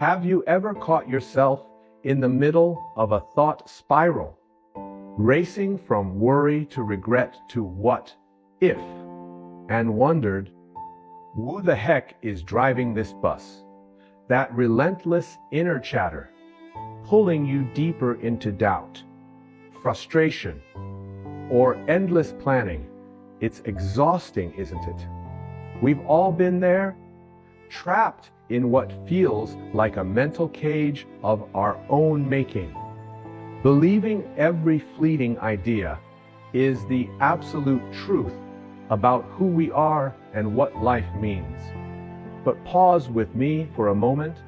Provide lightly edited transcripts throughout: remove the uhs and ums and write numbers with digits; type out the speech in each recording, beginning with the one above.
Have you ever caught yourself in the middle of a thought spiral, racing from worry to regret to what if, and wondered, who the heck is driving this bus? That relentless inner chatter, pulling you deeper into doubt, frustration, or endless planning. It's exhausting, isn't it? We've all been there, trapped in what feels like a mental cage of our own making, believing every fleeting idea is the absolute truth about who we are and what life means. But pause with me for a moment,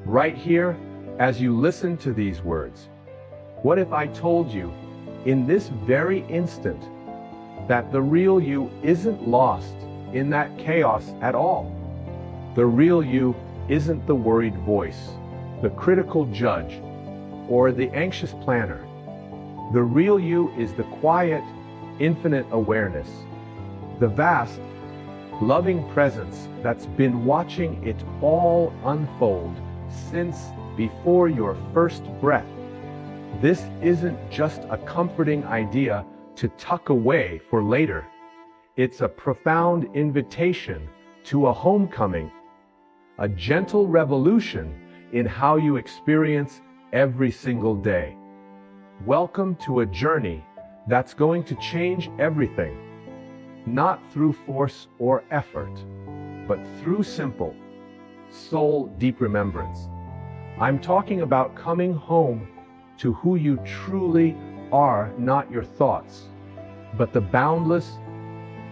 right here, as you listen to these words. What if I told you, in this very instant, that the real you isn't lost in that chaos at all? The real you isn't the worried voice, the critical judge, or the anxious planner. The real you is the quiet, infinite awareness, the vast, loving presence that's been watching it all unfold since before your first breath. This isn't just a comforting idea to tuck away for later. It's a profound invitation to a homecoming, a gentle revolution in how you experience every single day. Welcome to a journey that's going to change everything, not through force or effort, but through simple, soul-deep remembrance. I'm talking about coming home to who you truly are, not your thoughts, but the boundless,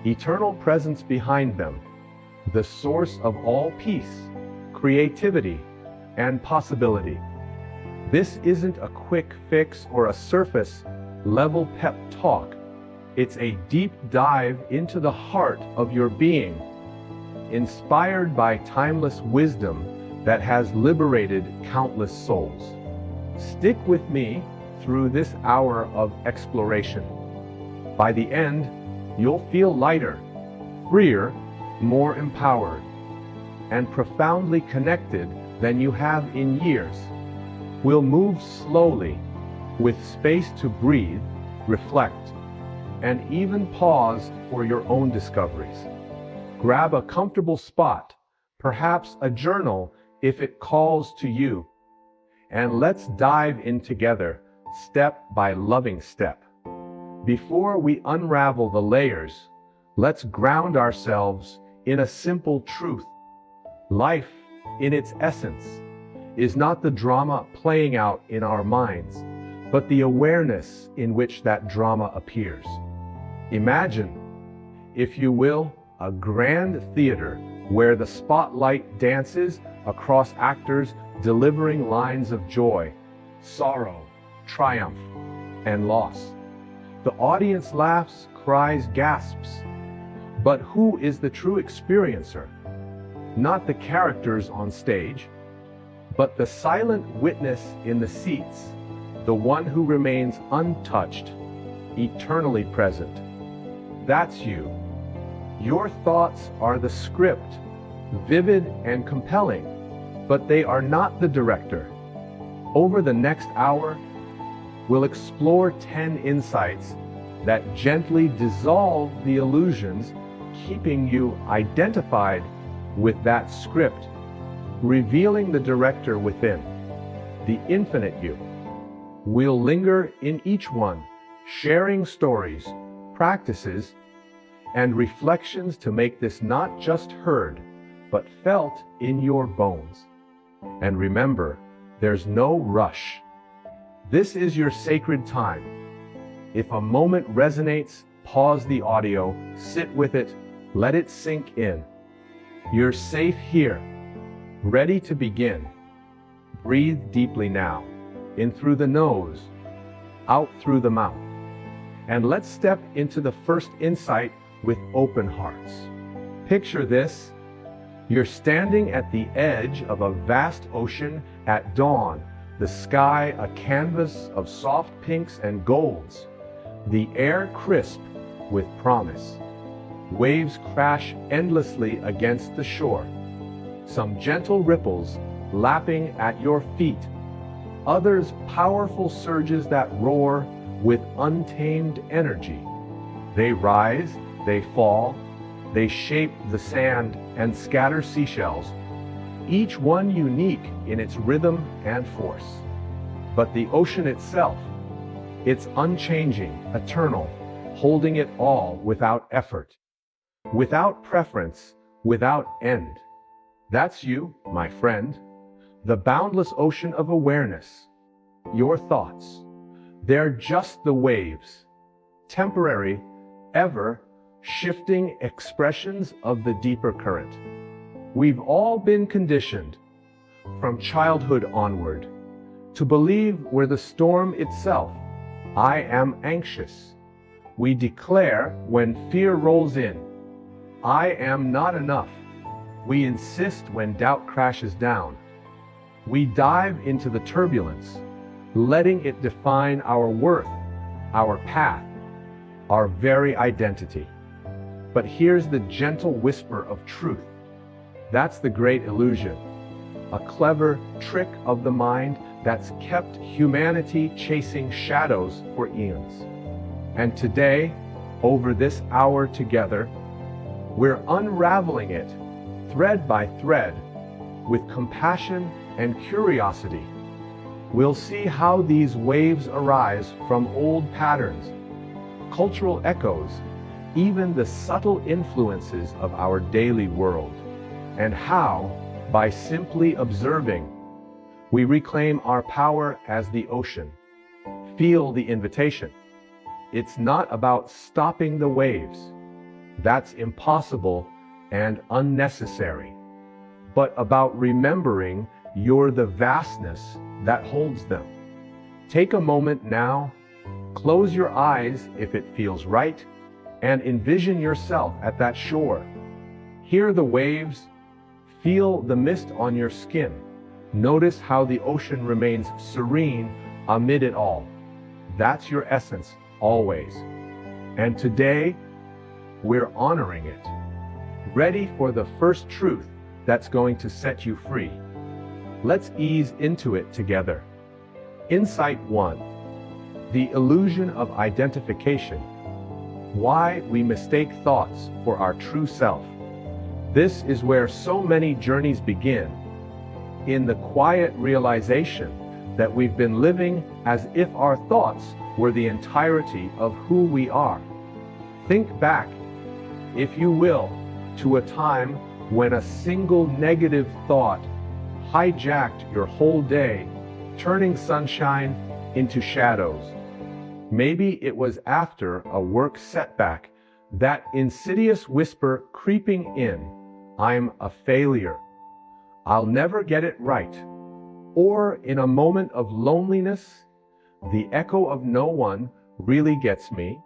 eternal presence behind them, the source of all peace, creativity, and possibility. This isn't a quick fix or a surface-level pep talk. It's a deep dive into the heart of your being, inspired by timeless wisdom that has liberated countless souls. Stick with me through this hour of exploration. By the end, you'll feel lighter, freer, more empowered, and profoundly connected than you have in years. We'll move slowly, with space to breathe, reflect, and even pause for your own discoveries. Grab a comfortable spot, perhaps a journal if it calls to you, and let's dive in together, step by loving step. Before we unravel the layers, let's ground ourselves in a simple truth. Life, in its essence, is not the drama playing out in our minds, but the awareness in which that drama appears. Imagine, if you will, a grand theater where the spotlight dances across actors delivering lines of joy, sorrow, triumph, and loss. The audience laughs, cries, gasps. But who is the true experiencer? Not the characters on stage, but the silent witness in the seats, the one who remains untouched, eternally present. That's you. Your thoughts are the script, vivid and compelling, but they are not the director. Over the next hour, we'll explore 10 insights that gently dissolve the illusions keeping you identified with that script, revealing the director within, the infinite you. We'll linger in each one, sharing stories, practices, and reflections to make this not just heard, but felt in your bones. And remember, there's no rush. This is your sacred time. If a moment resonates, pause the audio, sit with it, let it sink in. You're safe here, ready to begin. Breathe deeply now, in through the nose, out through the mouth. And let's step into the first insight with open hearts. Picture this. You're standing at the edge of a vast ocean at dawn, the sky a canvas of soft pinks and golds, the air crisp with promise. Waves crash endlessly against the shore. Some gentle ripples lapping at your feet. Others powerful surges that roar with untamed energy. They rise, they fall, they shape the sand and scatter seashells, each one unique in its rhythm and force. But the ocean itself, it's unchanging, eternal, holding it all without effort, without preference, without end. That's you, my friend, the boundless ocean of awareness. Your thoughts, they're just the waves, temporary, ever shifting expressions of the deeper current. We've all been conditioned, from childhood onward, to believe we're the storm itself. I am anxious. We declare when fear rolls in. I am not enough. We insist when doubt crashes down. We dive into the turbulence, letting it define our worth, our path, our very identity. But here's the gentle whisper of truth. That's the great illusion, a clever trick of the mind that's kept humanity chasing shadows for eons. And today, over this hour together, we're unraveling it, thread by thread, with compassion and curiosity. We'll see how these waves arise from old patterns, cultural echoes, even the subtle influences of our daily world, and how, by simply observing, we reclaim our power as the ocean. Feel the invitation. It's not about stopping the waves. That's impossible and unnecessary. But about remembering you're the vastness that holds them. Take a moment now, close your eyes if it feels right, and envision yourself at that shore. Hear the waves, feel the mist on your skin. Notice how the ocean remains serene amid it all. That's your essence, always. And today, we're honoring it. Ready for the first truth that's going to set you free. Let's ease into it together. Insight 1. The illusion of identification. Why we mistake thoughts for our true self. This is where so many journeys begin, in the quiet realization that we've been living as if our thoughts were the entirety of who we are. Think back, if you will, to a time when a single negative thought hijacked your whole day, turning sunshine into shadows. Maybe it was after a work setback, that insidious whisper creeping in, I'm a failure. I'll never get it right. Or in a moment of loneliness, the echo of no one really gets me.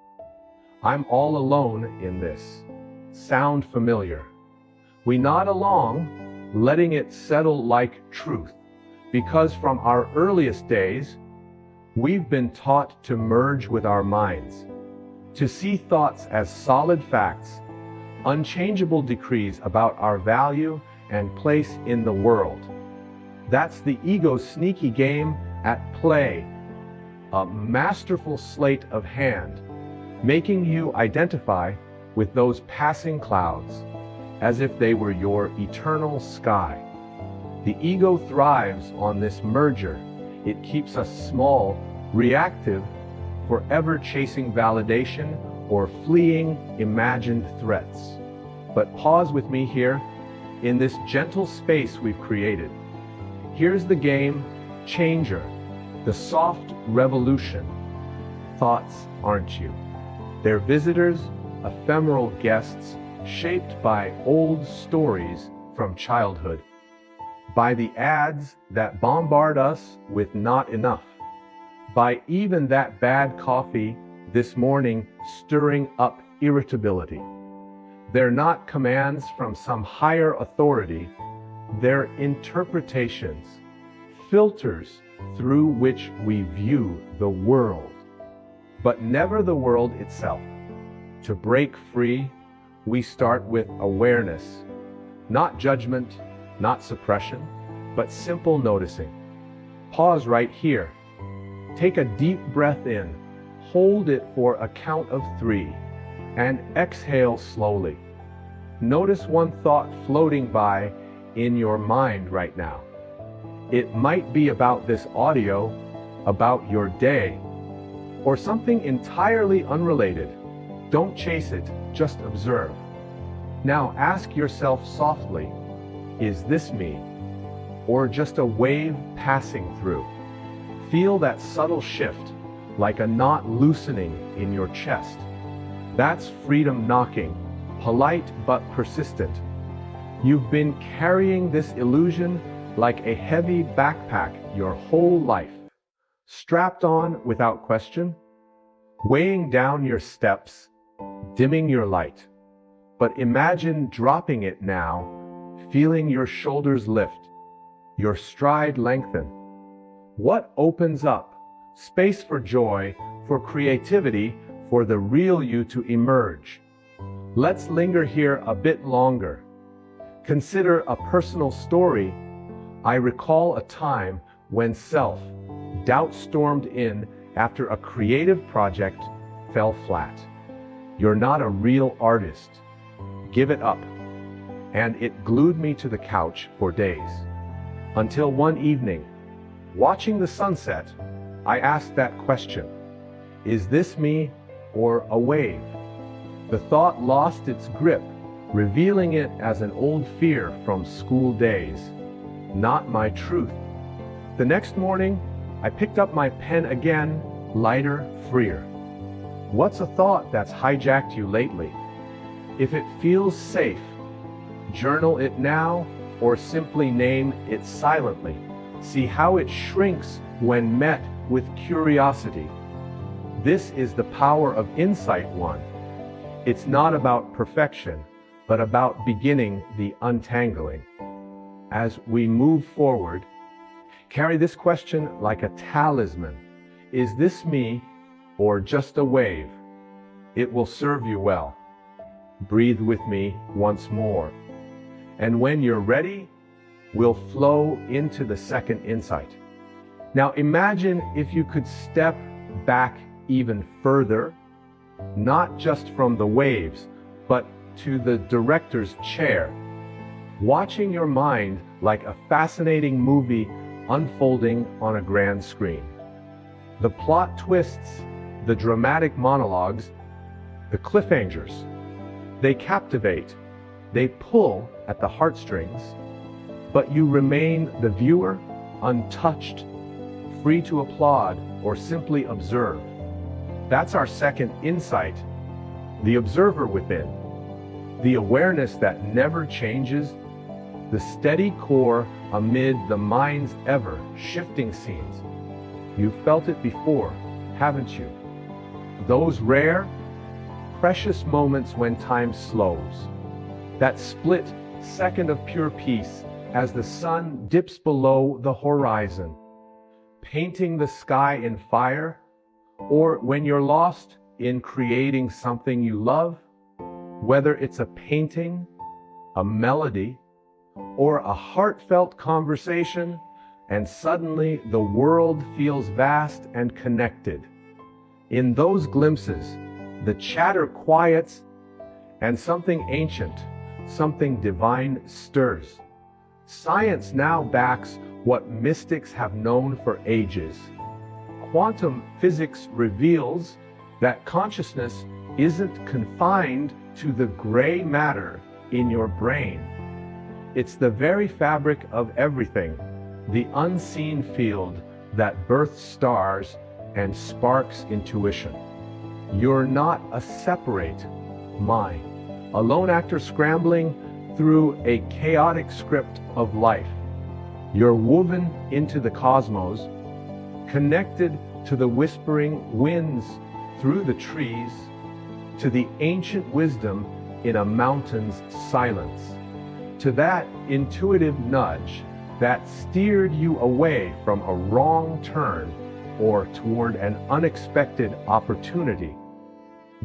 I'm all alone in this. Sound familiar? We nod along, letting it settle like truth, because from our earliest days, we've been taught to merge with our minds, to see thoughts as solid facts, unchangeable decrees about our value and place in the world. That's the ego's sneaky game at play, a masterful sleight of hand, making you identify with those passing clouds as if they were your eternal sky. The ego thrives on this merger. It keeps us small, reactive, forever chasing validation or fleeing imagined threats. But pause with me here, in this gentle space we've created. Here's the game changer, the soft revolution. Thoughts aren't you. They're visitors, ephemeral guests, shaped by old stories from childhood, by the ads that bombard us with not enough, by even that bad coffee this morning stirring up irritability. They're not commands from some higher authority, they're interpretations, filters through which we view the world, but never the world itself. To break free, we start with awareness, not judgment, not suppression, but simple noticing. Pause right here. Take a deep breath in, hold it for a count of 3, and exhale slowly. Notice one thought floating by in your mind right now. It might be about this audio, about your day, or something entirely unrelated. Don't chase it, just observe. Now ask yourself softly, is this me, or just a wave passing through? Feel that subtle shift, like a knot loosening in your chest. That's freedom knocking, polite but persistent. You've been carrying this illusion like a heavy backpack your whole life, strapped on without question, weighing down your steps, dimming your light. But imagine dropping it now, feeling your shoulders lift, your stride lengthen. What opens up? Space for joy, for creativity, for the real you to emerge. Let's linger here a bit longer. Consider a personal story. I recall a time when self-doubt stormed in after a creative project fell flat. You're not a real artist. Give it up. And it glued me to the couch for days. Until one evening, watching the sunset, I asked that question. Is this me or a wave? The thought lost its grip, revealing it as an old fear from school days. Not my truth. The next morning, I picked up my pen again, lighter, freer. What's a thought that's hijacked you lately? If it feels safe, journal it now or simply name it silently. See how it shrinks when met with curiosity. This is the power of Insight One. It's not about perfection, but about beginning the untangling. As we move forward, carry this question like a talisman. Is this me or just a wave? It will serve you well. Breathe with me once more. And when you're ready, we'll flow into the second insight. Now imagine if you could step back even further, not just from the waves, but to the director's chair, watching your mind like a fascinating movie unfolding on a grand screen. The plot twists, the dramatic monologues, the cliffhangers, they captivate, they pull at the heartstrings, but you remain the viewer, untouched, free to applaud or simply observe. That's our second insight, the observer within, the awareness that never changes, the steady core amid the mind's ever-shifting scenes. You've felt it before, haven't you? Those rare, precious moments when time slows. That split second of pure peace as the sun dips below the horizon, painting the sky in fire, or when you're lost in creating something you love, whether it's a painting, a melody, or a heartfelt conversation, and suddenly the world feels vast and connected. In those glimpses, the chatter quiets and something ancient, something divine stirs. Science now backs what mystics have known for ages. Quantum physics reveals that consciousness isn't confined to the gray matter in your brain. It's the very fabric of everything, the unseen field that births stars and sparks intuition. You're not a separate mind, a lone actor scrambling through a chaotic script of life. You're woven into the cosmos, connected to the whispering winds through the trees, to the ancient wisdom in a mountain's silence, to that intuitive nudge that steered you away from a wrong turn or toward an unexpected opportunity.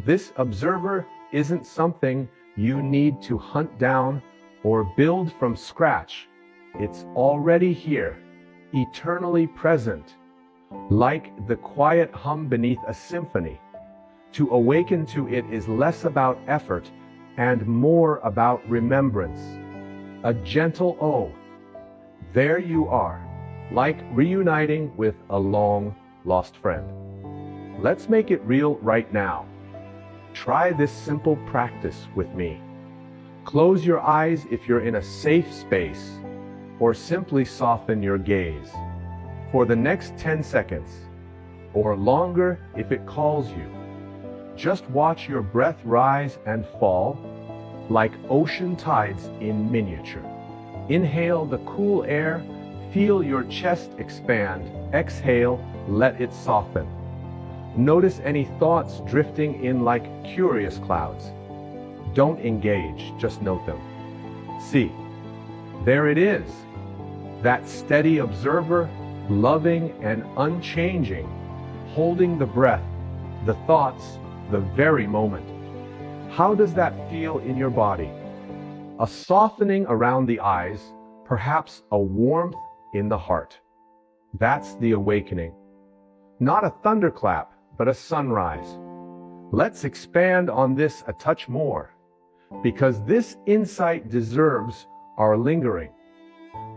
This observer isn't something you need to hunt down or build from scratch. It's already here, eternally present, like the quiet hum beneath a symphony. To awaken to it is less about effort and more about remembrance. A gentle "oh, there you are," like reuniting with a long-lost friend. Let's make it real right now. Try this simple practice with me. Close your eyes if you're in a safe space, or simply soften your gaze. For the next 10 seconds, or longer if it calls you, just watch your breath rise and fall, like ocean tides in miniature. Inhale the cool air, feel your chest expand. Exhale, let it soften. Notice any thoughts drifting in like curious clouds. Don't engage, just note them. See, there it is. That steady observer, loving and unchanging, holding the breath, the thoughts, the very moment. How does that feel in your body? A softening around the eyes, perhaps a warmth in the heart. That's the awakening. Not a thunderclap, but a sunrise. Let's expand on this a touch more, because this insight deserves our lingering.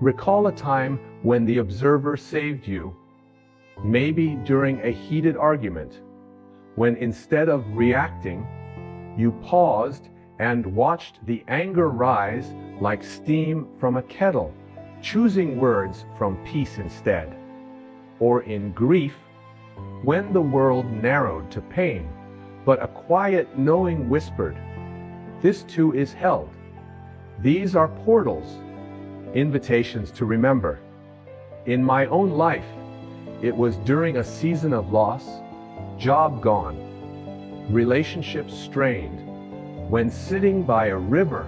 Recall a time when the observer saved you, maybe during a heated argument, when instead of reacting, you paused and watched the anger rise like steam from a kettle, choosing words from peace instead. Or in grief, when the world narrowed to pain, but a quiet knowing whispered, "This too is held." These are portals, invitations to remember. In my own life, it was during a season of loss, job gone, relationships strained, when sitting by a river,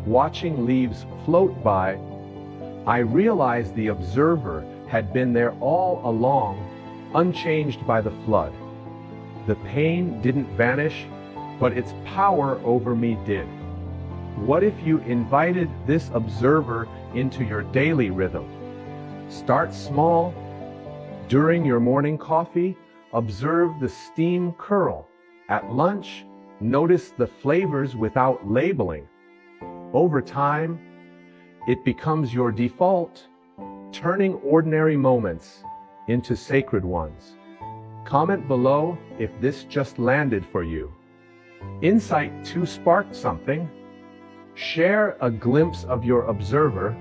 watching leaves float by, I realized the observer had been there all along, unchanged by the flood. The pain didn't vanish, but its power over me did. What if you invited this observer into your daily rhythm? Start small. During your morning coffee, observe the steam curl. At lunch, notice the flavors without labeling. Over time, it becomes your default, turning ordinary moments into sacred ones. Comment below if this just landed for you. Insight 2 sparked something. Share a glimpse of your observer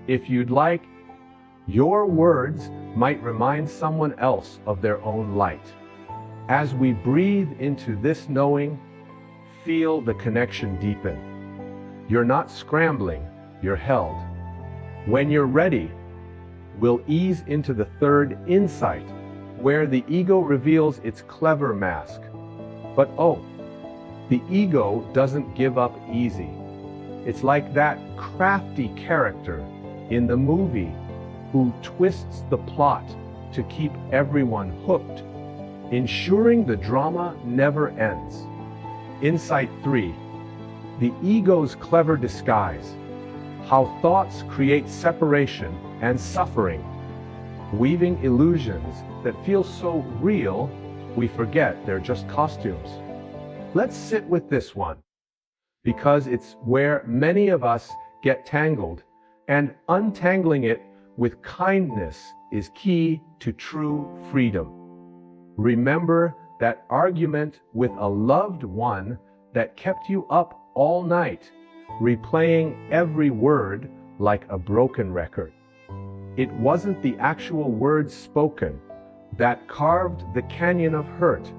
if you'd like. Your words might remind someone else of their own light. As we breathe into this knowing, feel the connection deepen. You're not scrambling, you're held. When you're ready, we'll ease into the 3rd insight, where the ego reveals its clever mask. But oh, the ego doesn't give up easy. It's like that crafty character in the movie who twists the plot to keep everyone hooked, ensuring the drama never ends. Insight 3. The ego's clever disguise. How thoughts create separation and suffering, weaving illusions that feel so real we forget they're just costumes. Let's sit with this one, because it's where many of us get tangled, and untangling it with kindness is key to true freedom. Remember that argument with a loved one that kept you up all night, replaying every word like a broken record. It wasn't the actual words spoken that carved the canyon of hurt.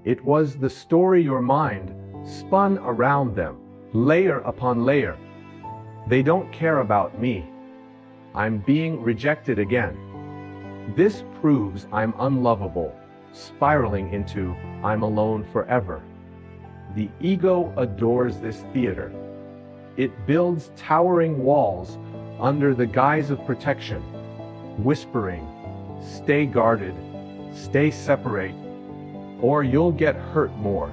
It was the story your mind spun around them, layer upon layer. They don't care about me. I'm being rejected again. This proves I'm unlovable, spiraling into I'm alone forever. The ego adores this theater. It builds towering walls under the guise of protection, whispering, "Stay guarded, stay separate, or you'll get hurt more."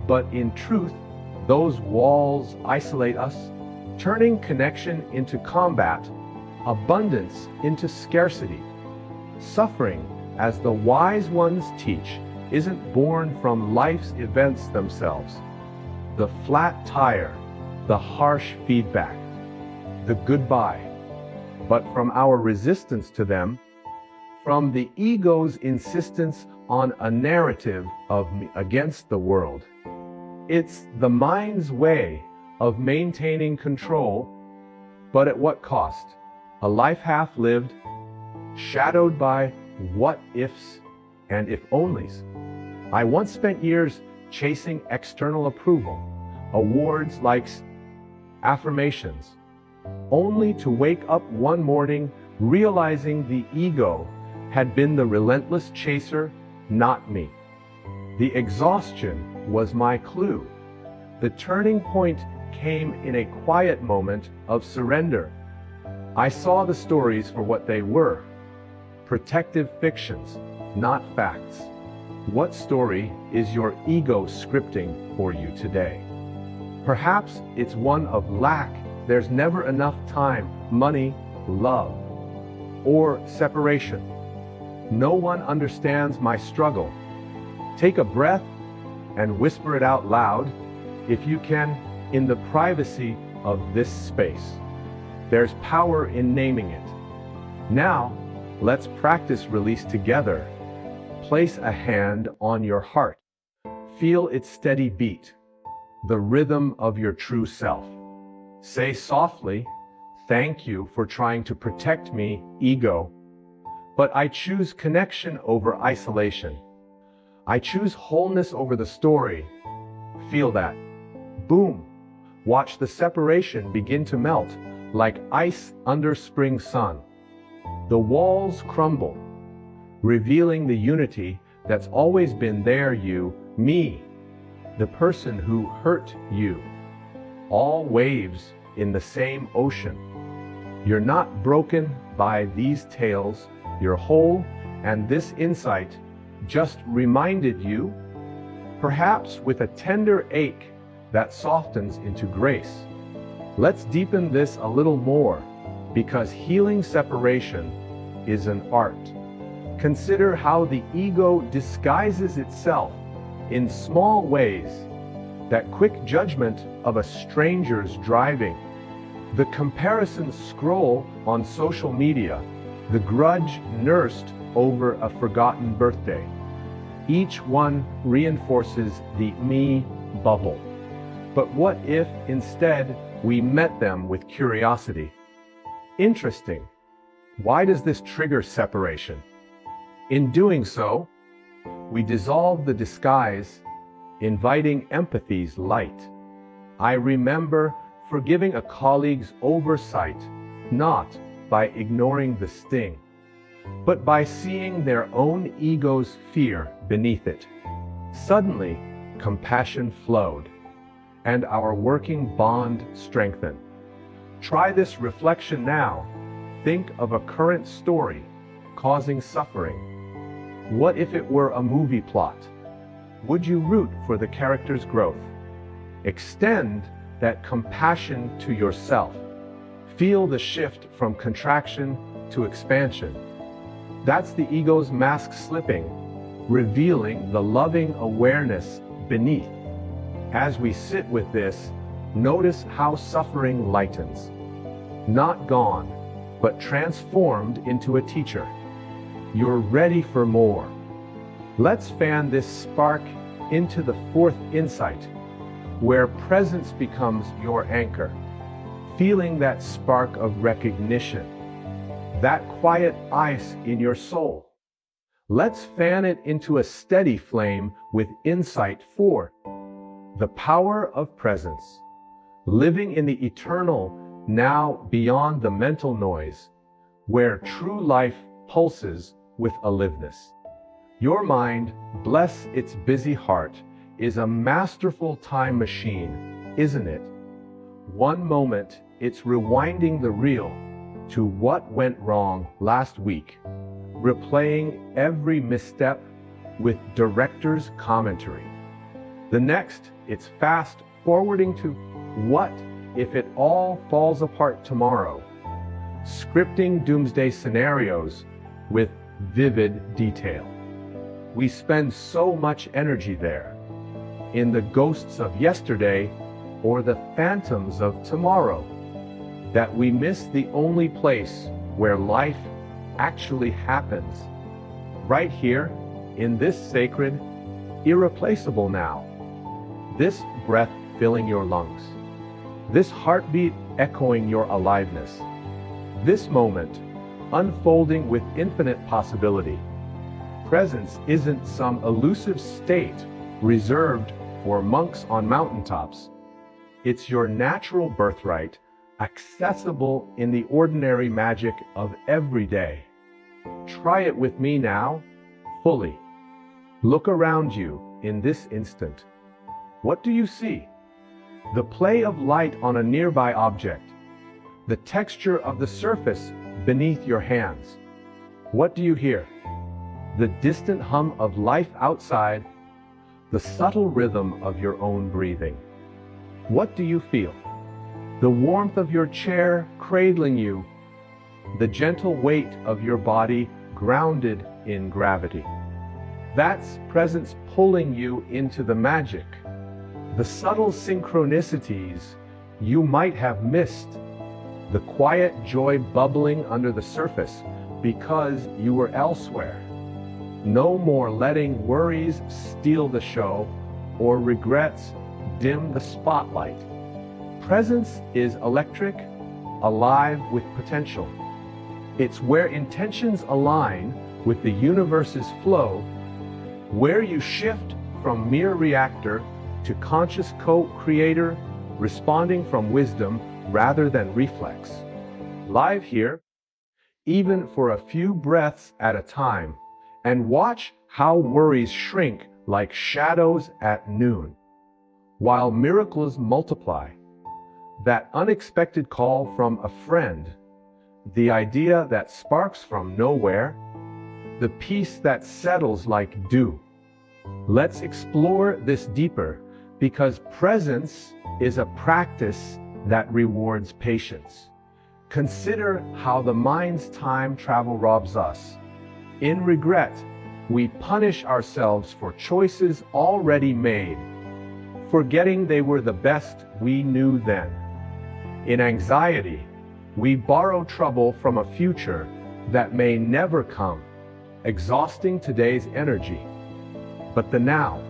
But in truth, those walls isolate us, turning connection into combat, abundance into scarcity. Suffering, as the wise ones teach, isn't born from life's events themselves. The flat tire, the harsh feedback, the goodbye, but from our resistance to them, from the ego's insistence on a narrative of me against the world. It's the mind's way of maintaining control, but at what cost? A life half lived, shadowed by what-ifs and if-onlys. I once spent years chasing external approval, awards, likes, affirmations, only to wake up one morning realizing the ego had been the relentless chaser, not me. The exhaustion was my clue. The turning point came in a quiet moment of surrender. I saw the stories for what they were: protective fictions, not facts. What story is your ego scripting for you today? Perhaps it's one of lack, there's never enough time, money, love, or separation. No one understands my struggle. Take a breath and whisper it out loud, if you can, in the privacy of this space. There's power in naming it. Now, let's practice release together. Place a hand on your heart. Feel its steady beat, the rhythm of your true self. Say softly, "Thank you for trying to protect me, ego. But I choose connection over isolation. I choose wholeness over the story." Feel that. Boom. Watch the separation begin to melt like ice under spring sun. The walls crumble, revealing the unity that's always been there, you, me, the person who hurt you. All waves in the same ocean. You're not broken by these tales, you're whole, and this insight just reminded you, perhaps with a tender ache that softens into grace. Let's deepen this a little more, because healing separation is an art. Consider how the ego disguises itself in small ways. That quick judgment of a stranger's driving, the comparison scroll on social media, the grudge nursed over a forgotten birthday. Each one reinforces the me bubble. But what if instead we met them with curiosity? Interesting. Why does this trigger separation? In doing so, we dissolve the disguise, inviting empathy's light. I remember forgiving a colleague's oversight, not by ignoring the sting, but by seeing their own ego's fear beneath it. Suddenly, compassion flowed, and our working bond strengthened. Try this reflection now. Think of a current story causing suffering. What if it were a movie plot? Would you root for the character's growth? Extend that compassion to yourself. Feel the shift from contraction to expansion. That's the ego's mask slipping, revealing the loving awareness beneath. As we sit with this, notice how suffering lightens. Not gone, but transformed into a teacher. You're ready for more. Let's fan this spark into the fourth insight, where presence becomes your anchor. Feeling that spark of recognition, that quiet ice in your soul. Let's fan it into a steady flame with insight for the power of presence. Living in the eternal, now beyond the mental noise, where true life pulses with aliveness. Your mind, bless its busy heart, is a masterful time machine, isn't it? One moment, it's rewinding the reel to what went wrong last week, replaying every misstep with director's commentary. The next, it's fast forwarding to what if it all falls apart tomorrow? Scripting doomsday scenarios with vivid detail. We spend so much energy there, in the ghosts of yesterday or the phantoms of tomorrow, that we miss the only place where life actually happens. Right here, in this sacred, irreplaceable now. This breath filling your lungs. This heartbeat echoing your aliveness. This moment, unfolding with infinite possibility. Presence isn't some elusive state reserved for monks on mountaintops. It's your natural birthright, accessible in the ordinary magic of every day. Try it with me now, fully. Look around you in this instant. What do you see? The play of light on a nearby object. The texture of the surface beneath your hands. What do you hear? The distant hum of life outside. The subtle rhythm of your own breathing. What do you feel? The warmth of your chair cradling you. The gentle weight of your body grounded in gravity. That's presence pulling you into the magic. The subtle synchronicities you might have missed. The quiet joy bubbling under the surface because you were elsewhere. No more letting worries steal the show or regrets dim the spotlight. Presence is electric, alive with potential. It's where intentions align with the universe's flow, where you shift from mere reactor to conscious co-creator, responding from wisdom rather than reflex. Live here, even for a few breaths at a time, and watch how worries shrink like shadows at noon, while miracles multiply. That unexpected call from a friend, the idea that sparks from nowhere, the peace that settles like dew. Let's explore this deeper, because presence is a practice that rewards patience. Consider how the mind's time travel robs us. In regret, we punish ourselves for choices already made, forgetting they were the best we knew then. In anxiety, we borrow trouble from a future that may never come, exhausting today's energy. But the now,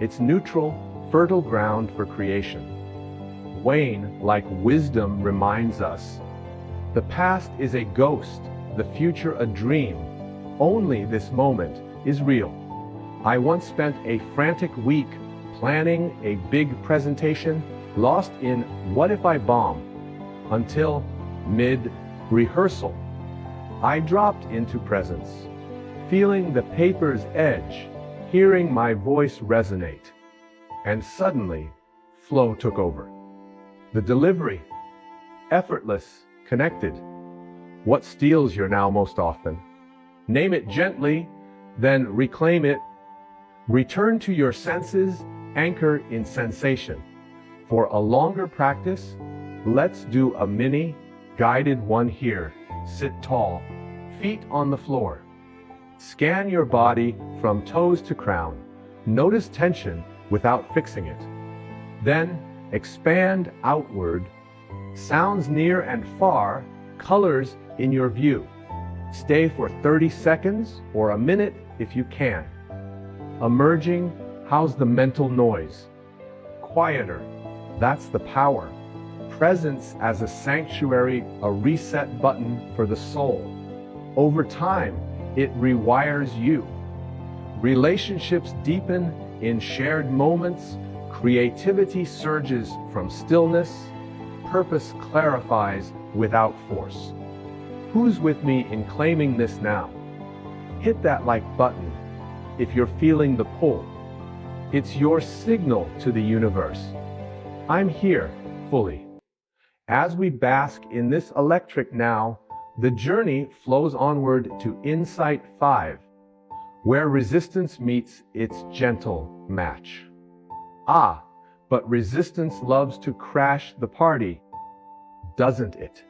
it's neutral, fertile ground for creation. Wayne, like wisdom, reminds us, the past is a ghost, the future a dream. Only this moment is real. I once spent a frantic week planning a big presentation, lost in what if I bomb, until mid-rehearsal. I dropped into presence, feeling the paper's edge, hearing my voice resonate, and suddenly, flow took over. The delivery, effortless, connected. What steals your now most often? Name it gently, then reclaim it. Return to your senses, anchor in sensation. For a longer practice, let's do a mini, guided one here. Sit tall, feet on the floor. Scan your body from toes to crown. Notice tension without fixing it. Then expand outward. Sounds near and far, colors in your view. Stay for 30 seconds or a minute if you can. Emerging, how's the mental noise? Quieter, that's the power. Presence as a sanctuary, a reset button for the soul. Over time, it rewires you. Relationships deepen in shared moments. Creativity surges from stillness. Purpose clarifies without force. Who's with me in claiming this now? Hit that like button if you're feeling the pull. It's your signal to the universe. I'm here, fully. As we bask in this electric now, the journey flows onward to Insight 5, where resistance meets its gentle match. Ah, But resistance loves to crash the party, doesn't it?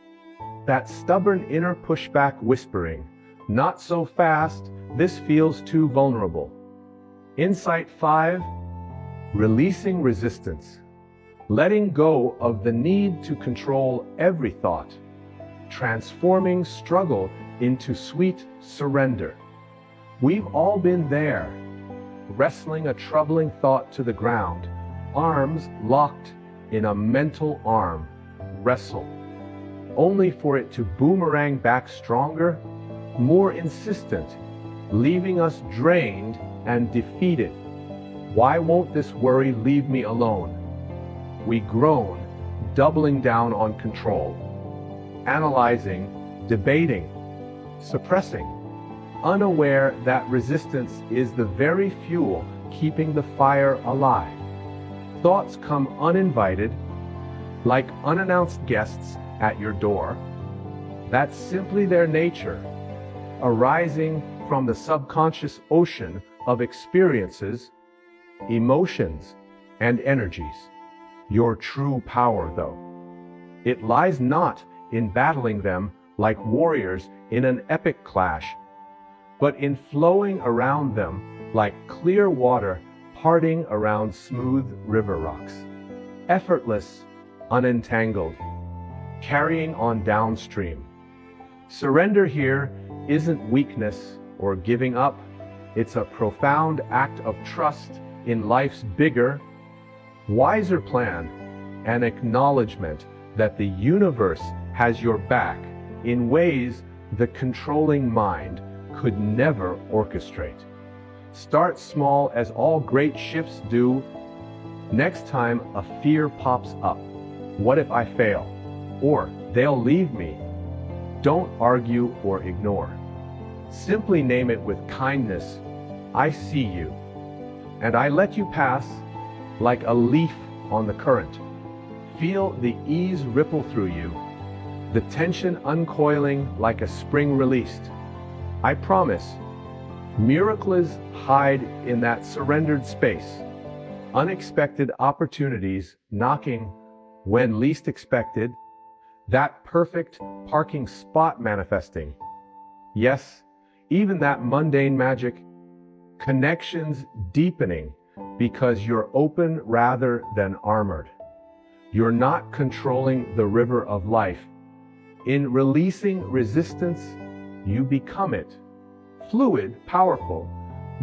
That stubborn inner pushback whispering, "Not so fast, this feels too vulnerable." Insight 5, releasing resistance. Letting go of the need to control every thought. Transforming struggle into sweet surrender. We've all been there, wrestling a troubling thought to the ground, arms locked in a mental arm wrestle, only for it to boomerang back stronger, more insistent, leaving us drained and defeated. Why won't this worry leave me alone? We groan, doubling down on control, analyzing, debating, suppressing, unaware that resistance is the very fuel keeping the fire alive. Thoughts come uninvited, like unannounced guests at your door. That's simply their nature, arising from the subconscious ocean of experiences, emotions, and energies. Your true power, though, it lies not in battling them like warriors in an epic clash, but in flowing around them like clear water parting around smooth river rocks. Effortless, unentangled, carrying on downstream. Surrender here isn't weakness or giving up. It's a profound act of trust in life's bigger, wiser plan, an acknowledgement that the universe has your back in ways the controlling mind could never orchestrate. Start small, as all great shifts do. Next time a fear pops up, what if I fail? Or they'll leave me? Don't argue or ignore. Simply name it with kindness. I see you, and I let you pass like a leaf on the current. Feel the ease ripple through you, the tension uncoiling like a spring released. I promise, miracles hide in that surrendered space. Unexpected opportunities knocking when least expected. That perfect parking spot manifesting. Yes, even that mundane magic. Connections deepening because you're open rather than armored. You're not controlling the river of life. In releasing resistance, you become it. Fluid, powerful,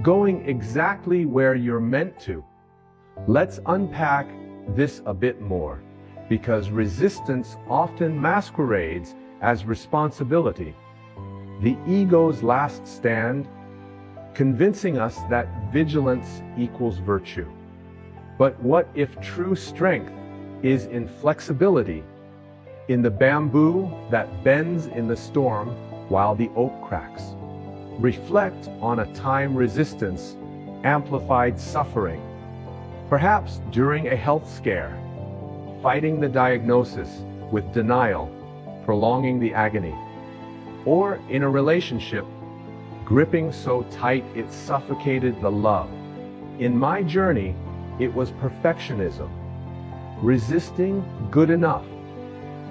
going exactly where you're meant to. Let's unpack this a bit more, because resistance often masquerades as responsibility. The ego's last stand, convincing us that vigilance equals virtue. But what if true strength is in flexibility, in the bamboo that bends in the storm while the oak cracks? Reflect on a time resistance amplified suffering, perhaps during a health scare, fighting the diagnosis with denial, prolonging the agony, or in a relationship, gripping so tight it suffocated the love. In my journey, it was perfectionism, resisting good enough.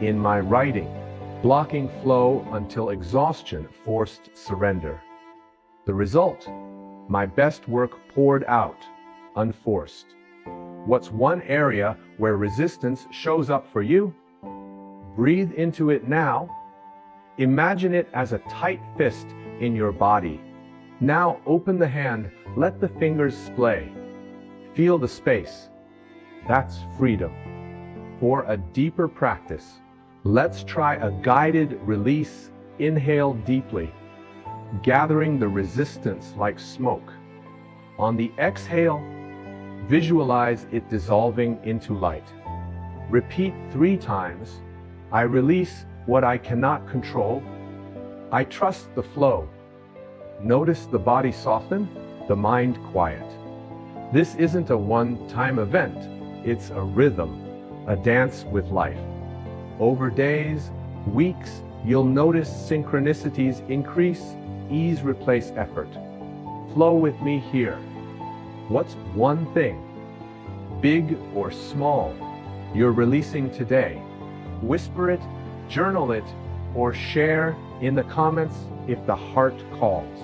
In my writing, blocking flow until exhaustion forced surrender. The result, my best work poured out, unforced. What's one area where resistance shows up for you? Breathe into it now. Imagine it as a tight fist in your body. Now open the hand, let the fingers splay. Feel the space. That's freedom. For a deeper practice, let's try a guided release. Inhale deeply, gathering the resistance like smoke. On the exhale, visualize it dissolving into light. Repeat 3 times. I release what I cannot control. I trust the flow. Notice the body soften, the mind quiet. This isn't a one-time event. It's a rhythm, a dance with life. Over days, weeks, you'll notice synchronicities increase, ease replace effort. Flow with me here. What's one thing big or small, you're releasing today. Whisper it, journal it, or share in the comments if the heart calls.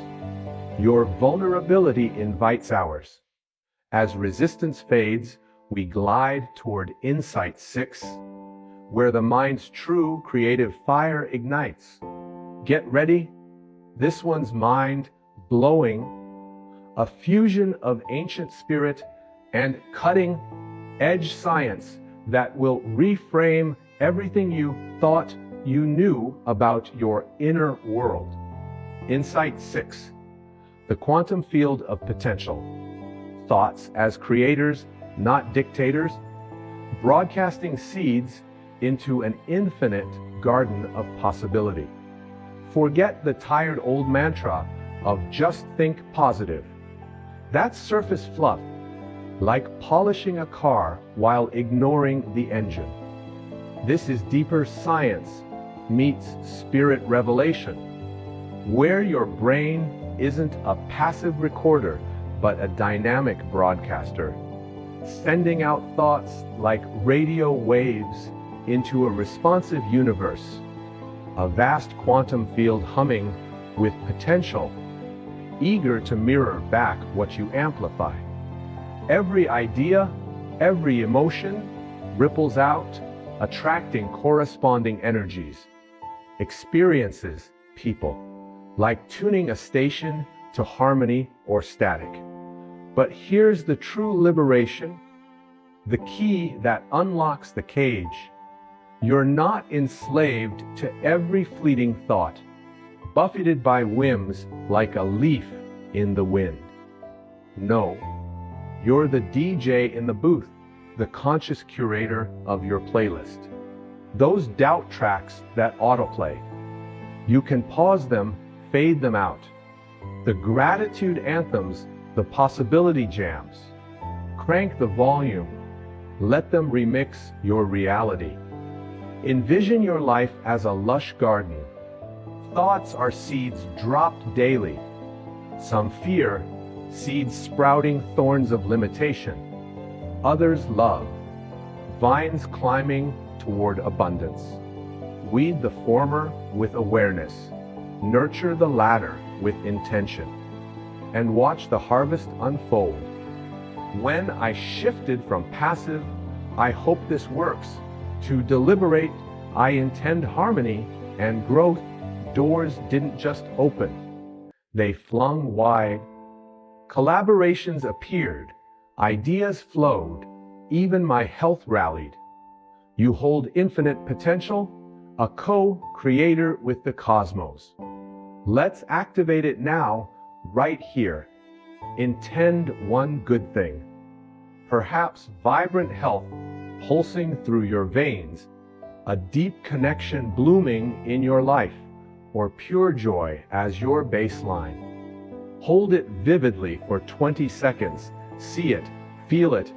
Your vulnerability invites ours. As resistance fades, we glide toward Insight 6, where the mind's true creative fire ignites. Get ready. This one's mind-blowing, a fusion of ancient spirit and cutting-edge science that will reframe everything you thought you knew about your inner world. Insight 6, the quantum field of potential. Thoughts as creators, not dictators, broadcasting seeds into an infinite garden of possibility. Forget the tired old mantra of just think positive. That's surface fluff, like polishing a car while ignoring the engine. This is deeper science meets spirit revelation, where your brain isn't a passive recorder, but a dynamic broadcaster, sending out thoughts like radio waves into a responsive universe, a vast quantum field humming with potential, eager to mirror back what you amplify. Every idea, every emotion ripples out, attracting corresponding energies, experiences, people, like tuning a station to harmony or static. But here's the true liberation, the key that unlocks the cage. You're not enslaved to every fleeting thought, buffeted by whims like a leaf in the wind. No, you're the DJ in the booth, the conscious curator of your playlist. Those doubt tracks that autoplay, you can pause them, fade them out. The gratitude anthems, the possibility jams. Crank the volume, let them remix your reality. Envision your life as a lush garden. Thoughts are seeds dropped daily. Some fear, seeds sprouting thorns of limitation. Others love, vines climbing toward abundance. Weed the former with awareness. Nurture the latter with intention. And watch the harvest unfold. When I shifted from passive, I hope this works, to deliberate, I intend harmony and growth, doors didn't just open. They flung wide. Collaborations appeared, ideas flowed, even my health rallied. You hold infinite potential, a co-creator with the cosmos. Let's activate it now, right here. Intend one good thing. Perhaps vibrant health pulsing through your veins, a deep connection blooming in your life, or pure joy as your baseline. Hold it vividly for 20 seconds. See it, feel it.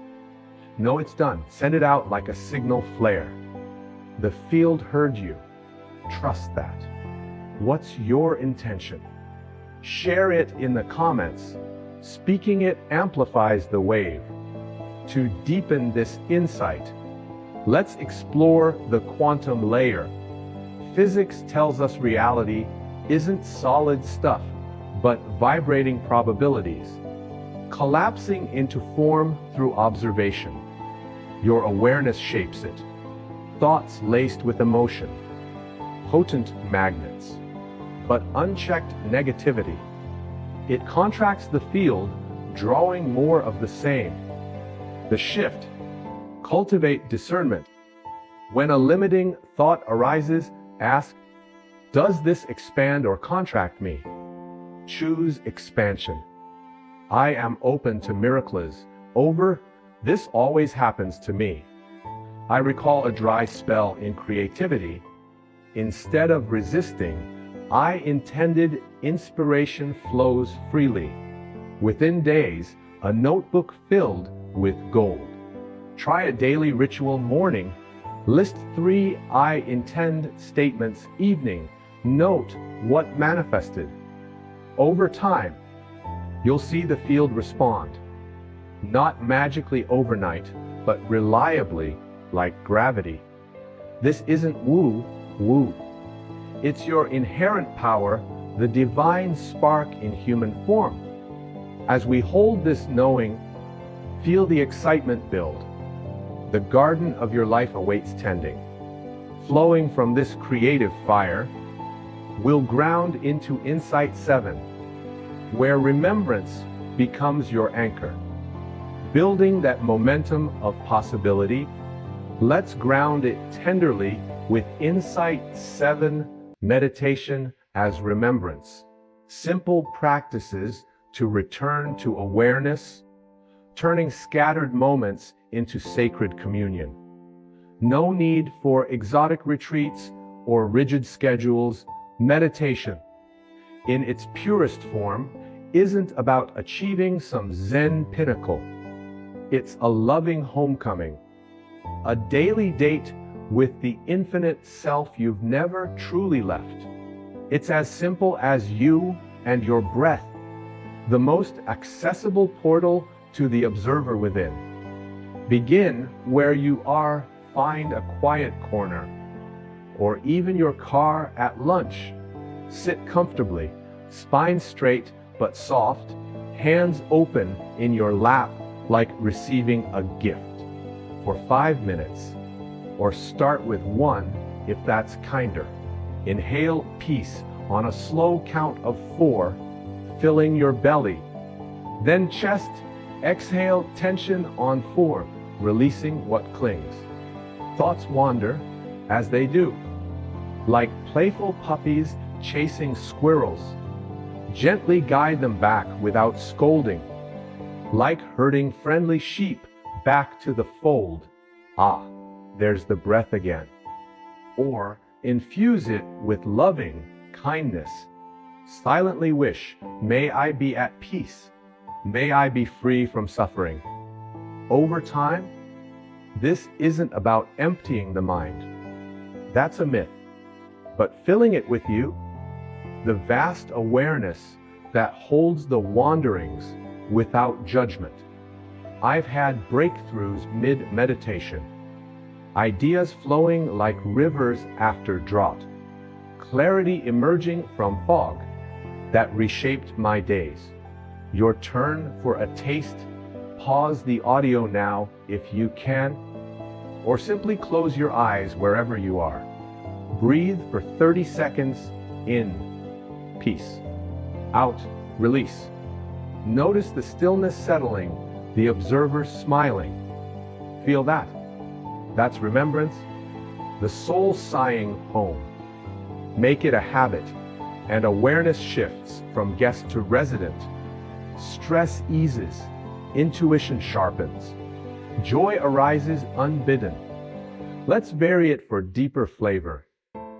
Know it's done. Send it out like a signal flare. The field heard you. Trust that. What's your intention? Share it in the comments. Speaking it amplifies the wave. To deepen this insight, let's explore the quantum layer. Physics tells us reality isn't solid stuff, but vibrating probabilities, collapsing into form through observation. Your awareness shapes it. Thoughts laced with emotion, potent magnets. But unchecked negativity, it contracts the field, drawing more of the same. The shift, cultivate discernment. When a limiting thought arises, ask, does this expand or contract me? Choose expansion. I am open to miracles. Over, this always happens to me. I recall a dry spell in creativity. Instead of resisting, I intended inspiration flows freely. Within days, a notebook filled with gold. Try a daily ritual morning. List 3 I intend statements evening. Note what manifested. Over time, you'll see the field respond. Not magically overnight, but reliably like gravity. This isn't woo-woo. It's your inherent power, the divine spark in human form. As we hold this knowing, feel the excitement build. The garden of your life awaits tending. Flowing from this creative fire, we'll ground into Insight 7, where remembrance becomes your anchor. Building that momentum of possibility, let's ground it tenderly with Insight 7 meditation as remembrance. Simple practices to return to awareness, turning scattered moments into sacred communion. No need for exotic retreats or rigid schedules. Meditation, in its purest form, isn't about achieving some Zen pinnacle. It's a loving homecoming, a daily date with the infinite self you've never truly left. It's as simple as you and your breath, the most accessible portal to the observer within. Begin where you are, find a quiet corner, or even your car at lunch. Sit comfortably, spine straight but soft, hands open in your lap like receiving a gift. For 5 minutes, or start with 1 if that's kinder. Inhale peace on a slow count of 4, filling your belly. Then chest, exhale tension on 4, releasing what clings. Thoughts wander, as they do, like playful puppies chasing squirrels. Gently guide them back without scolding, like herding friendly sheep back to the fold. Ah, there's the breath again. Or infuse it with loving kindness. Silently wish, may I be at peace. May I be free from suffering. Over time, this isn't about emptying the mind. That's a myth. But filling it with you, the vast awareness that holds the wanderings without judgment. I've had breakthroughs mid-meditation, ideas flowing like rivers after drought, clarity emerging from fog that reshaped my days. Your turn for a taste. Pause the audio now if you can, or simply close your eyes wherever you are. Breathe for 30 seconds in, peace. Out, release. Notice the stillness settling, the observer smiling. Feel that? That's remembrance. The soul sighing home. Make it a habit, and awareness shifts from guest to resident. Stress eases, intuition sharpens. Joy arises unbidden. Let's vary it for deeper flavor.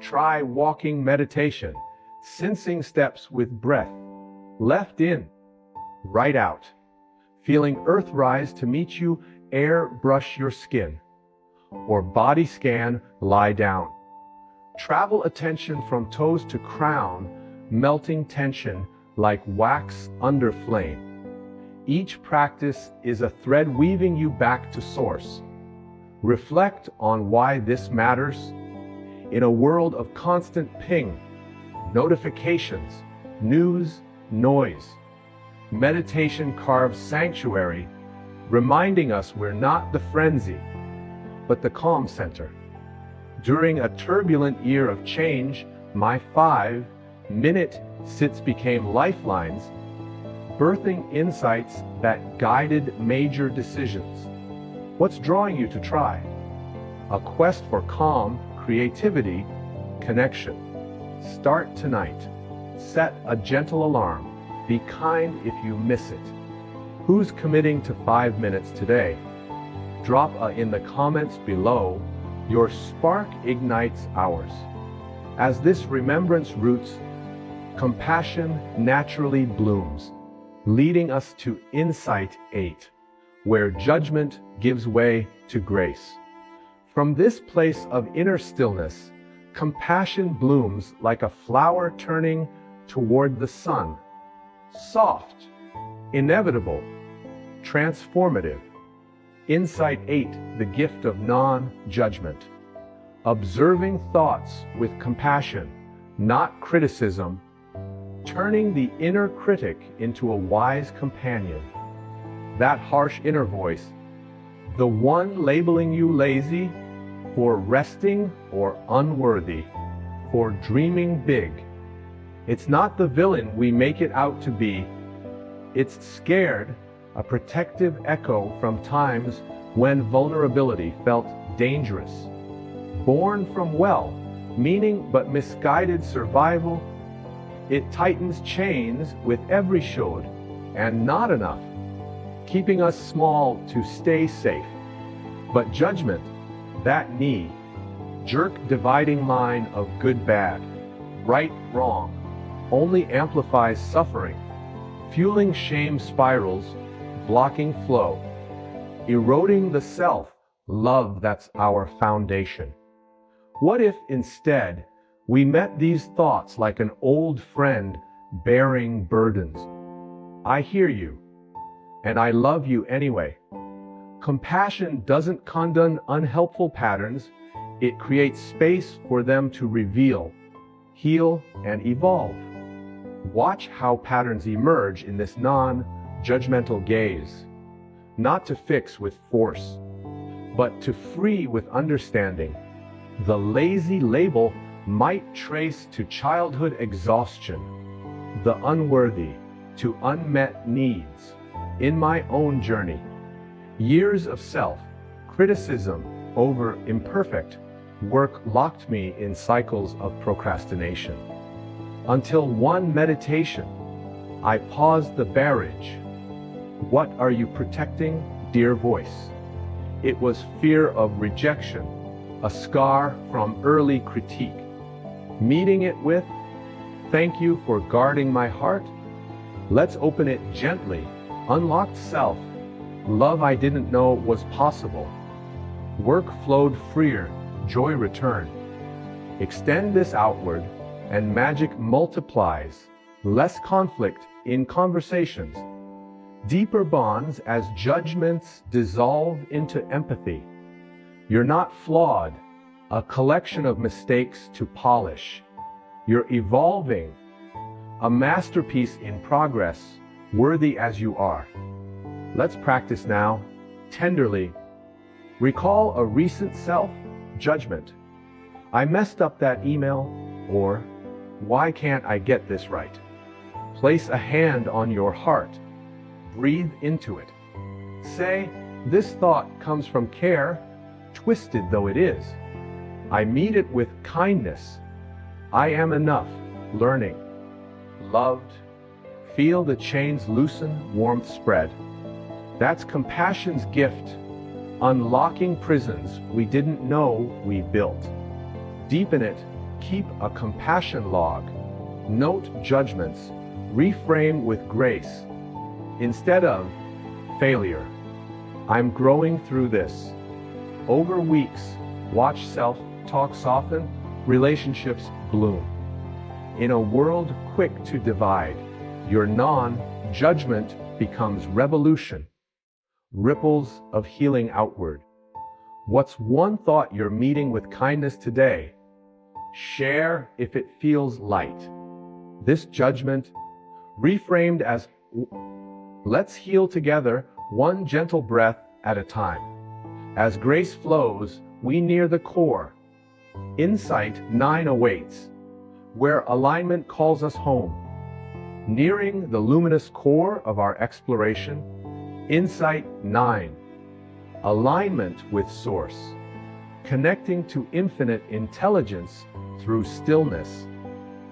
Try walking meditation, sensing steps with breath. Left in, right out. Feeling earth rise to meet you, air brush your skin. Or body scan, lie down. Travel attention from toes to crown, melting tension like wax under flame. Each practice is a thread weaving you back to source. Reflect on why this matters. In a world of constant ping, notifications, news, noise, meditation carves sanctuary, reminding us we're not the frenzy, but the calm center. During a turbulent year of change, my 5-minute sits became lifelines, birthing insights that guided major decisions. What's drawing you to try? A quest for calm, creativity, connection. Start tonight. Set a gentle alarm. Be kind if you miss it. Who's committing to 5 minutes today? Drop a in the comments below. Your spark ignites ours. As this remembrance roots, compassion naturally blooms, leading us to Insight 8, where judgment gives way to grace. From this place of inner stillness, compassion blooms like a flower turning toward the sun. Soft, inevitable, transformative. Insight 8, the gift of non-judgment. Observing thoughts with compassion, not criticism, turning the inner critic into a wise companion. That harsh inner voice, the one labeling you lazy, for resting or unworthy, for dreaming big. It's not the villain we make it out to be. It's scared, a protective echo from times when vulnerability felt dangerous. Born from well-meaning but misguided survival, it tightens chains with every should and not enough, keeping us small to stay safe. But judgment, that knee, jerk dividing line of good-bad, right-wrong, only amplifies suffering, fueling shame spirals, blocking flow, eroding the self-love that's our foundation. What if instead we met these thoughts like an old friend bearing burdens? I hear you, and I love you anyway. Compassion doesn't condone unhelpful patterns, it creates space for them to reveal, heal, and evolve. Watch how patterns emerge in this non-judgmental gaze, not to fix with force, but to free with understanding. The lazy label might trace to childhood exhaustion, the unworthy to unmet needs. In my own journey, years of self-criticism over imperfect work locked me in cycles of procrastination. Until one meditation, I paused the barrage. What are you protecting, dear voice? It was fear of rejection, a scar from early critique. Meeting it with, thank you for guarding my heart. Let's open it gently. Unlocked self, love I didn't know was possible. Work flowed freer, joy returned. Extend this outward, and magic multiplies. Less conflict in conversations. Deeper bonds as judgments dissolve into empathy. You're not flawed, a collection of mistakes to polish. You're evolving, a masterpiece in progress, worthy as you are. Let's practice now, tenderly. Recall a recent self-judgment. I messed up that email, or why can't I get this right? Place a hand on your heart. Breathe into it. Say, this thought comes from care, twisted though it is. I meet it with kindness. I am enough, learning, loved. Feel the chains loosen, warmth spread. That's compassion's gift, unlocking prisons we didn't know we built. Deepen it, keep a compassion log. Note judgments, reframe with grace. Instead of failure, I'm growing through this. Over weeks, watch self-talk soften, relationships bloom. In a world quick to divide, your non-judgment becomes revolution, ripples of healing outward. What's one thought you're meeting with kindness today? Share if it feels light. This judgment, reframed as, let's heal together, one gentle breath at a time. As grace flows, we near the core. Insight 9 awaits, where alignment calls us home. Nearing the luminous core of our exploration, Insight 9, alignment with Source, connecting to infinite intelligence through stillness,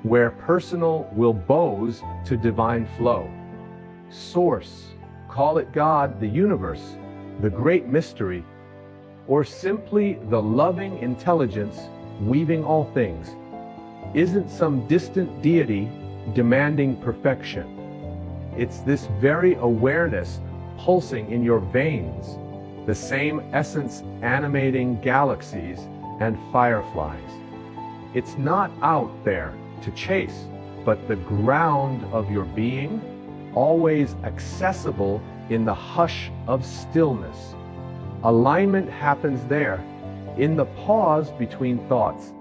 where personal will bows to divine flow. Source, call it God, the universe, the great mystery, or simply the loving intelligence weaving all things, isn't some distant deity demanding perfection. It's this very awareness pulsing in your veins, the same essence animating galaxies and fireflies. It's not out there to chase, but the ground of your being, always accessible in the hush of stillness. Alignment happens there, in the pause between thoughts,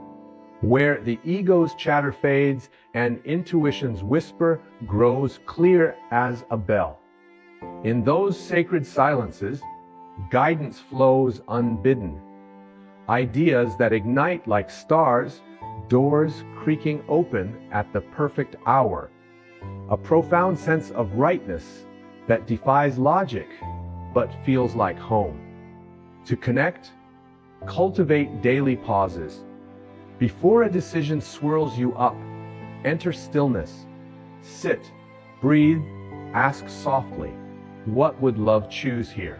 where the ego's chatter fades and intuition's whisper grows clear as a bell. In those sacred silences, guidance flows unbidden. Ideas that ignite like stars, doors creaking open at the perfect hour. A profound sense of rightness that defies logic, but feels like home. To connect, cultivate daily pauses. Before a decision swirls you up, enter stillness. Sit, breathe, ask softly, what would love choose here?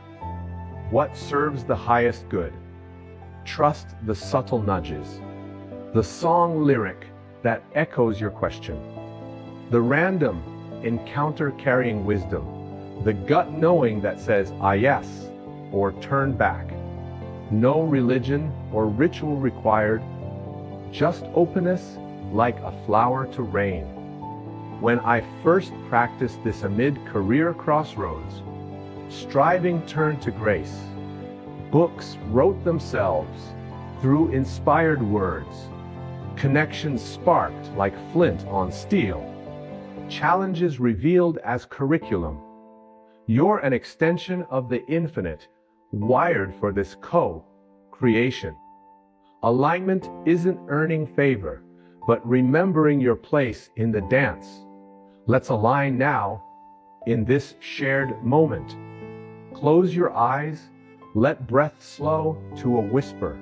What serves the highest good? Trust the subtle nudges, the song lyric that echoes your question, the random encounter carrying wisdom, the gut knowing that says, ah yes, or turn back. No religion or ritual required, just openness like a flower to rain. When I first practiced this amid career crossroads, striving turned to grace. Books wrote themselves through inspired words. Connections sparked like flint on steel. Challenges revealed as curriculum. You're an extension of the infinite, wired for this co-creation. Alignment isn't earning favor, but remembering your place in the dance. Let's align now in this shared moment. Close your eyes, let breath slow to a whisper.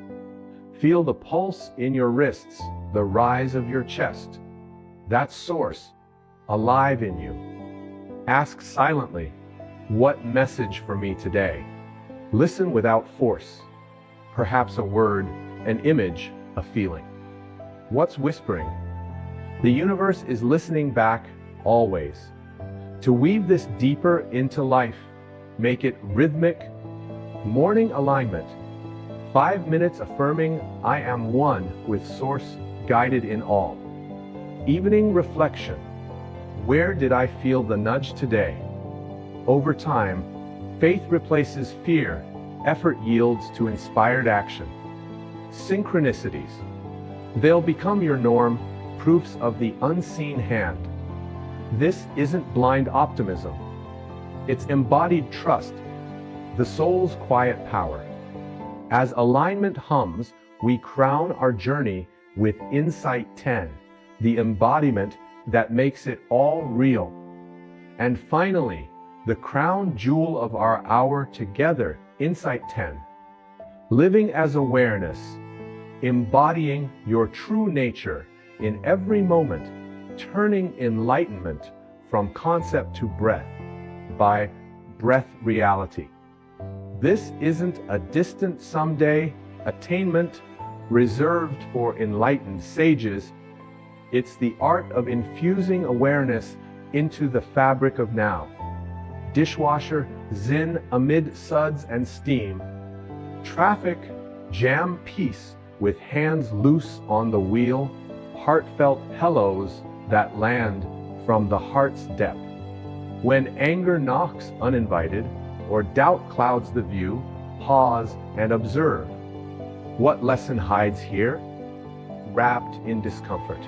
Feel the pulse in your wrists, the rise of your chest. That source, alive in you. Ask silently, what message for me today? Listen without force. Perhaps a word, an image, a feeling. What's whispering? The universe is listening back, always. To weave this deeper into life, make it rhythmic. Morning alignment. 5 minutes affirming, I am one with Source, guided in all. Evening reflection. Where did I feel the nudge today? Over time, faith replaces fear, effort yields to inspired action. Synchronicities. They'll become your norm, proofs of the unseen hand. This isn't blind optimism. It's embodied trust, the soul's quiet power. As alignment hums, we crown our journey with Insight 10, the embodiment that makes it all real. And finally, the crown jewel of our hour together, Insight 10. Living as awareness, embodying your true nature in every moment, turning enlightenment from concept to breath, by breath reality. This isn't a distant someday attainment reserved for enlightened sages. It's the art of infusing awareness into the fabric of now. Dishwasher, zen amid suds and steam. Traffic, jam peace with hands loose on the wheel. Heartfelt hellos that land from the heart's depth. When anger knocks uninvited, or doubt clouds the view, pause and observe. What lesson hides here? Wrapped in discomfort.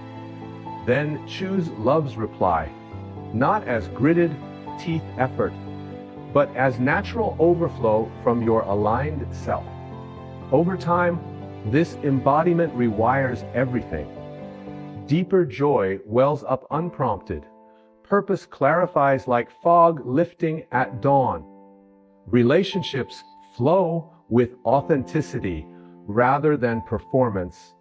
Then choose love's reply, not as gritted teeth effort, but as natural overflow from your aligned self. Over time, this embodiment rewires everything. Deeper joy wells up unprompted. Purpose clarifies like fog lifting at dawn. Relationships flow with authenticity rather than performance,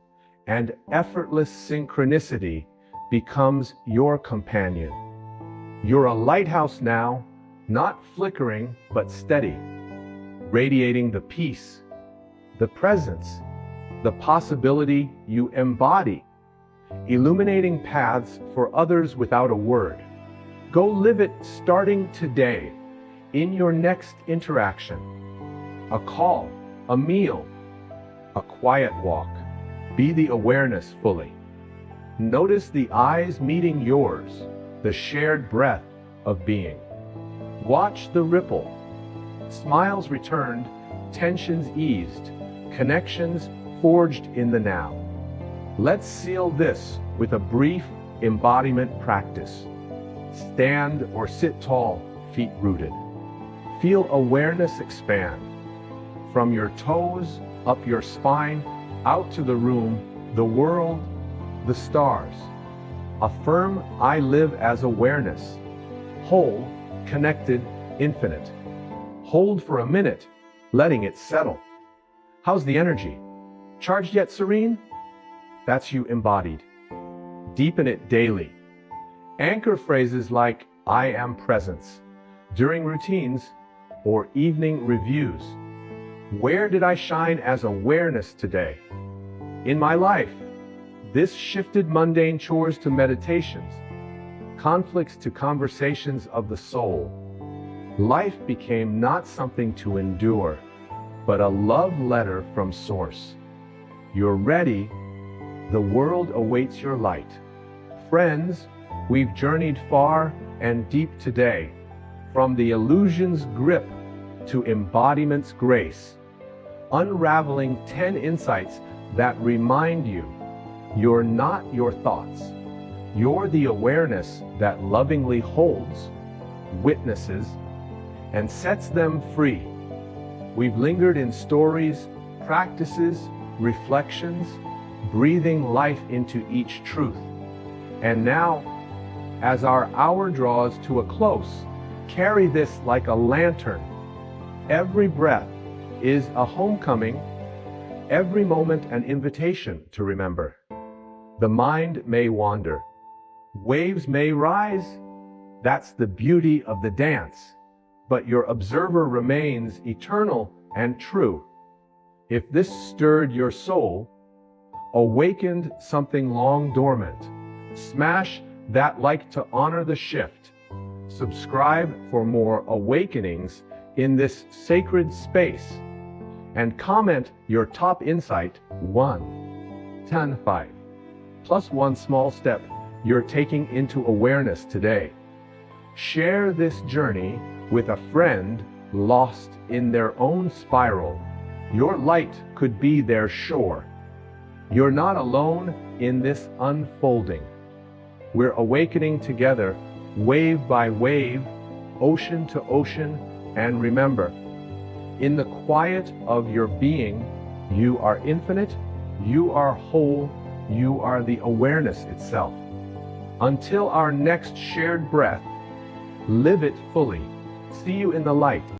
and effortless synchronicity becomes your companion. You're a lighthouse now, not flickering but steady, radiating the peace, the presence, the possibility you embody, illuminating paths for others without a word. Go live it starting today, in your next interaction. A call, a meal, a quiet walk. Be the awareness fully. Notice the eyes meeting yours, the shared breath of being. Watch the ripple. Smiles returned, tensions eased, connections forged in the now. Let's seal this with a brief embodiment practice. Stand or sit tall, feet rooted. Feel awareness expand. From your toes, up your spine, out to the room, the world, the stars. Affirm, I live as awareness. Whole, connected, infinite. Hold for a minute, letting it settle. How's the energy? Charged yet serene? That's you embodied. Deepen it daily. Anchor phrases like, I am presence, during routines or evening reviews. Where did I shine as awareness today? In my life, this shifted mundane chores to meditations, conflicts to conversations of the soul. Life became not something to endure, but a love letter from Source. You're ready. The world awaits your light. Friends, we've journeyed far and deep today, from the illusion's grip to embodiment's grace, unraveling 10 insights that remind you you're not your thoughts. You're the awareness that lovingly holds, witnesses, and sets them free. We've lingered in stories, practices, reflections, breathing life into each truth. And now, as our hour draws to a close, carry this like a lantern. Every breath is a homecoming, every moment an invitation to remember. The mind may wander, waves may rise, that's the beauty of the dance, but your observer remains eternal and true. If this stirred your soul, awakened something long dormant, smash that like to honor the shift. Subscribe for more awakenings in this sacred space, and comment your top insight 1, 10, 5, plus one small step you're taking into awareness today. Share this journey with a friend lost in their own spiral. Your light could be their shore. You're not alone in this unfolding. We're awakening together, wave by wave, ocean to ocean, and remember, in the quiet of your being, you are infinite, you are whole, you are the awareness itself. Until our next shared breath, live it fully. See you in the light.